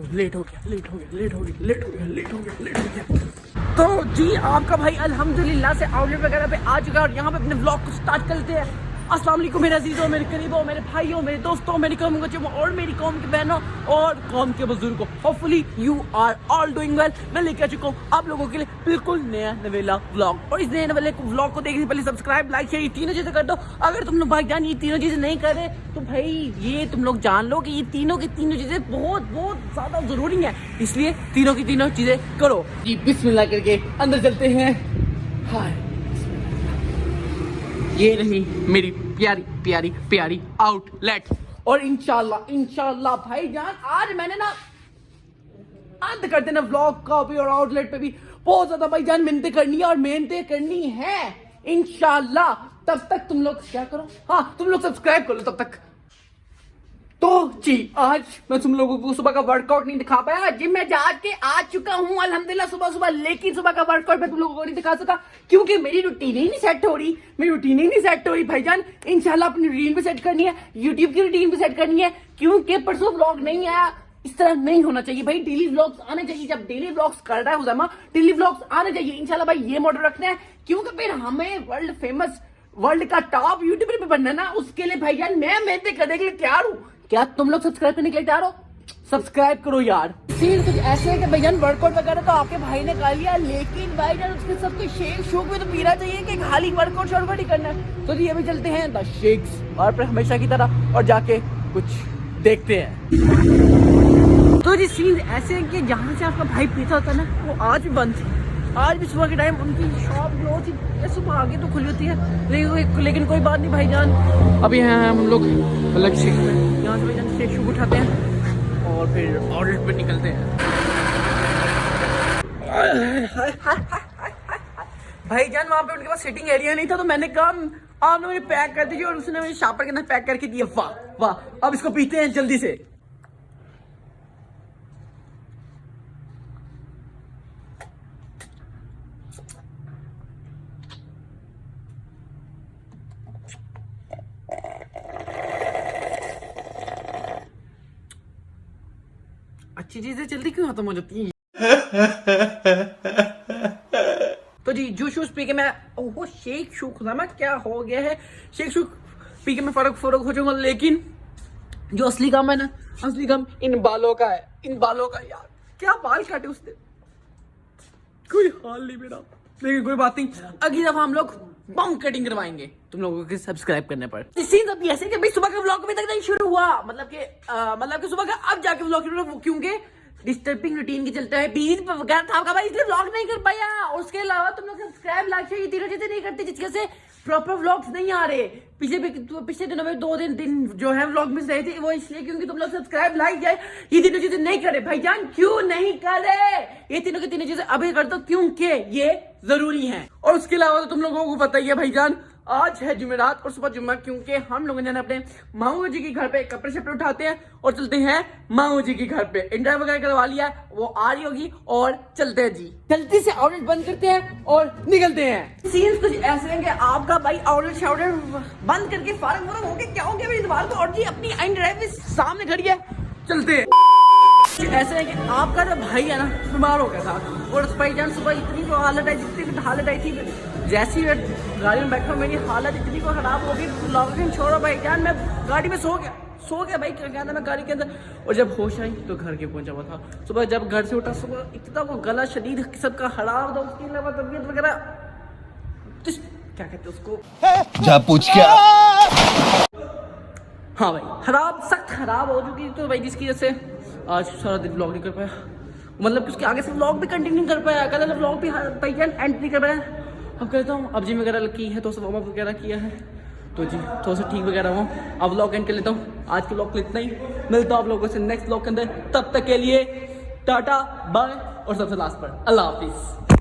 तो जी आपका भाई अल्हम्दुलिल्लाह से आउटलेट वगैरह पे आ चुका है और यहाँ पे अपने व्लॉग को स्टार्ट करते हैं। अस्सलाम वालेकुम मेरे अजीजों, मेरे करीबों, मेरे भाइयों, मेरे दोस्तों, मेरी कौम के बच्चों और मेरी कौम की बहनों और कौम के बुजुर्गों, hopefully you are all doing well. मैं लेकर आ चुका हूँ आप लोगों के लिए बिल्कुल नया नवेला व्लॉग और इस नए नवेले व्लॉग को देखने से पहले सब्सक्राइब, लाइक, शेयर, ये तीनों चीजें कर दो। अगर तुम लोग भाईजान ये तीनों चीजें नहीं कर रहे तो भाई ये तुम लोग जान लो कि ये तीनों की तीनों चीजें बहुत बहुत ज्यादा जरूरी है, इसलिए तीनों की तीनों चीजें करो। जी बिस्मिल्लाह करके अंदर चलते हैं। हाय, ये रही मेरी प्यारी प्यारी प्यारी आउटलेट और इंशाल्लाह भाईजान आज मैंने ना अंत कर देना व्लॉग का भी और आउटलेट पे भी बहुत ज्यादा भाईजान मेहनतें करनी है और मेहनतें करनी है इंशाल्लाह। तब तक तुम लोग क्या करो, हाँ तुम लोग सब्सक्राइब कर लो तब तक। तो जी आज मैं तुम लोगों को सुबह का वर्कआउट नहीं दिखा पाया, जिम में जाके आ चुका हूँ अल्हम्दुलिल्लाह सुबह, लेकिन सुबह का वर्कआउट मैं तुम लोगों को नहीं दिखा सका क्योंकि मेरी रूटीन ही नहीं सेट हो रही, भाईजान इंशाल्लाह अपनी रूटीन भी सेट करनी है, यूट्यूब की रूटीन भी सेट करनी है क्योंकि परसों व्लॉग नहीं आया। इस तरह नहीं होना चाहिए भाई, डेली व्लॉग्स आने चाहिए। जब डेली व्लॉग्स कर रहा है उजामा, डेली व्लॉग्स आने चाहिए इंशाल्लाह भाई, ये मॉडल रखना है क्योंकि फिर हमें वर्ल्ड फेमस, वर्ल्ड का टॉप यूट्यूबर भी बनना ना, उसके लिए भाईजान मैं मेहनत करने के लिए तैयार हूँ। क्या तुम लोग सब्सक्राइब करने के लिए तैयार हो? सब्सक्राइब करो यार। सीन कुछ ऐसे है कि भाईजान वर्कआउट वगैरह तो आपके भाई ने कर लिया, लेकिन भाईजान उसके सब कुछ शेक शूक भी तो पीना चाहिए कि खाली वर्कआउट शॉर्टकट ही करना है। तो जी अभी चलते हैं द शेक्स और फिर हमेशा की तरह और जाके कुछ देखते हैं। तो जी सीन ऐसे है कि जहाँ से आपका भाई पीता होता है ना वो आज भी बंद थी। आज भी सुबह के टाइम उनकी शॉप क्लोज थी, सुबह आगे तो खुली होती है लेकिन कोई बात नहीं भाईजान। अभी हैं हम लोग अलग शेक में, यहाँ से भाईजान शेक शूक उठाते हैं और फिर आउटलेट पे निकलते हैं। भाईजान वहाँ पे उनके पास सिटिंग एरिया नहीं था तो मैंने कहा आप लोग पैक कर दीजिए और उसने मुझे शापर के अंदर पैक करके दिया। वाह वाह, अब इसको पीते हैं जल्दी से। अच्छी चीजें जल्दी क्यों खत्म हो जाती हैं? तो जी जूस पी के मैं ओहो शेक शूक खुदा मैं क्या हो गया है, शेक शूक पी के मैं फर्क हो जाऊंगा, लेकिन जो असली काम है ना, असली काम इन बालों का है, इन बालों का। यार क्या बाल काटे उसने, कोई हाल नहीं मेरा, लेकिन कोई बात नहीं, अगली दफा हम लोग बम कटिंग करवाएंगे तुम लोगों के सब्सक्राइब करने पर। सीन अभी ऐसे कि भाई सुबह का व्लॉग अभी तक नहीं शुरू हुआ, मतलब कि सुबह का अब जाके व्लॉग शुरू हुआ क्योंकि डिस्टर्बिंग रूटीन की चलता है, बीच वगैरह था आपका भाई, इसलिए व्लॉग नहीं कर पाया। और उसके अलावा तुम लोग सब्सक्राइब, लाइक, शेयर ये तीनों चीजें नहीं करते जिसकी वजह से प्रॉपर व्लॉग्स नहीं आ रहे। पिछले दिनों में 2 दिन जो है व्लॉग मिस रहे थे, वो इसलिए क्योंकि तुम लोग सब्सक्राइब, लाइक ये तीनों चीजें नहीं करे। भाईजान क्यों नहीं करे ये तीनों की तीनों चीजें अभी कर दो क्योंकि ये जरूरी है। और उसके अलावा तो तुम लोगों को पता ही है भाईजान आज है जुमेरात और सुबह जुम्मा, क्योंकि हम लोग अपने माऊ जी के घर पे कपड़े शपड़े उठाते हैं और चलते हैं माऊ जी के घर पे। इंटरव्यू वगैरह करवा लिया, वो आ रही होगी और चलते हैं जी, जल्दी से आउटलेट बंद करते हैं और निकलते हैं। सीन्स कुछ ऐसे हैं कि आपका भाई आउटलेट शाउटलेट बंद करके फारग हो गया, क्या हो गया मेरी दीवार को, और जी अपनी इंटरव्यू सामने खड़ी है, चलते हैं। ऐसे है कि आपका जो भाई है ना बीमार हो गया था और भाईजान सुबह इतनी को हालत आई, जितनी हालत आई थी, जैसी गाड़ी में बैठा मेरी हालत इतनी को खराब हो गई, लॉकडाउन छोड़ो भाईजान, मैं गाड़ी में सो गया भाई, क्या कहता मैं गाड़ी के अंदर। और जब होश आई तो घर के पहुंचा हुआ था। सुबह जब घर से उठा, सुबह इतना वो गला शदीद किस्म का खराब था, उसके अलावा तबीयत वगैरह क्या कहते उसको जा पूछ क्या, हाँ भाई खराब, सख्त खराब हो चुकी। तो भाई जिसकी वजह से आज सारा दिन व्लॉग नहीं कर पाया, मतलब कि उसके आगे से व्लॉग भी कंटिन्यू नहीं कर पाया, कल व्लॉग भी भाईजान एंड नहीं कर पाया। अब कहता हूँ अब जिम वगैरह की है तो वार्म अप वगैरह किया है तो जी थोड़ा सा ठीक वगैरह हूँ, अब व्लॉग एंड कर लेता हूँ। आज के व्लॉग इतना ही, मिलता हूँ आप लोगों से नेक्स्ट व्लॉग के अंदर, तब तक के लिए टाटा बाय और सबसे लास्ट पर अल्लाह हाफिज।